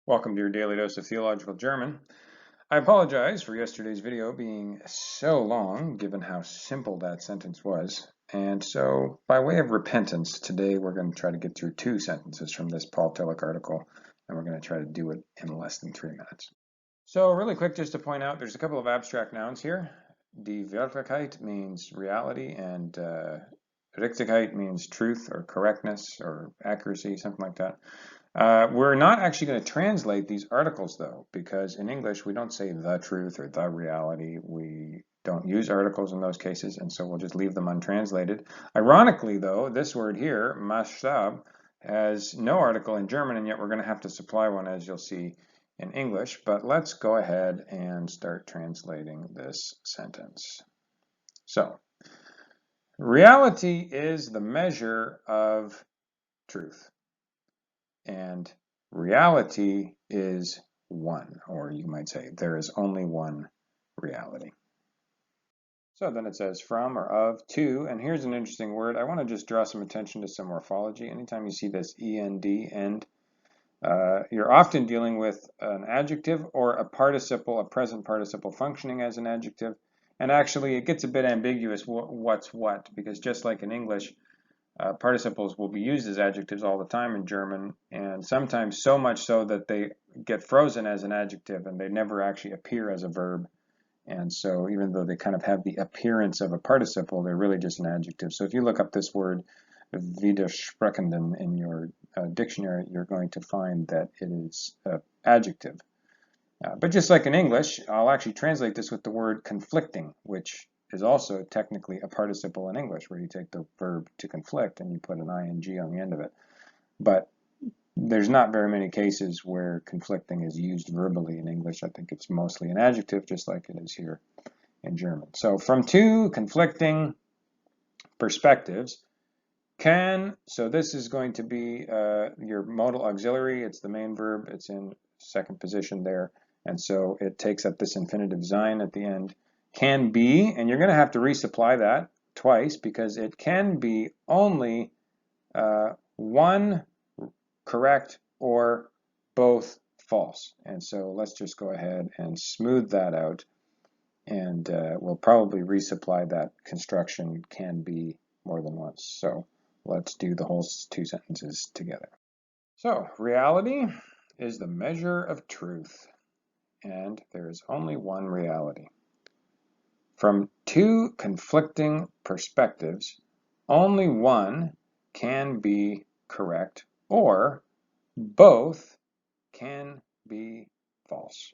Welcome to your daily dose of theological German. I apologize for yesterday's video being so long, given how simple that sentence was. And so, by way of repentance, today we're going to try to get through 2 sentences from this Paul Tillich article, and we're going to try to do it in less than 3 minutes. So, really quick, just to point out, there's a couple of abstract nouns here. Die Wirklichkeit means reality, and Richtigkeit means truth or correctness or accuracy, something like that. We're not actually going to translate these articles, though, because in English we don't say the truth or the reality. We don't use articles in those cases, and so we'll just leave them untranslated. Ironically, though, this word here, Maßstab, has no article in German, and yet we're going to have to supply one, as you'll see, in English. But let's go ahead and start translating this sentence. So, reality is the measure of truth. And reality is one, or you might say there is only one reality. So then it says from or of to, and here's an interesting word. I want to just draw some attention to some morphology. Anytime you see this END, end, you're often dealing with an adjective or a participle, a present participle functioning as an adjective. And actually it gets a bit ambiguous what's what, because just like in English, participles will be used as adjectives all the time in German, and sometimes so much so that they get frozen as an adjective and they never actually appear as a verb. And so even though they kind of have the appearance of a participle, they're really just an adjective. So if you look up this word widersprechenden in your dictionary, you're going to find that it is an adjective. But just like in English, I'll actually translate this with the word conflicting, which is also technically a participle in English, where you take the verb to conflict and you put an ing on the end of it. But there's not very many cases where conflicting is used verbally in English. I think it's mostly an adjective, just like it is here in German. So from two conflicting perspectives so this is going to be your modal auxiliary. It's the main verb. It's in second position there. And so it takes up this infinitive sein at the end. Can be, and you're going to have to resupply that twice because it can be only one correct or both false. And so let's just go ahead and smooth that out, and we'll probably resupply that construction can be more than once. So let's do the whole 2 sentences together. So reality is the measure of truth, and there is only one reality. From 2 conflicting perspectives, only one can be correct, or both can be false.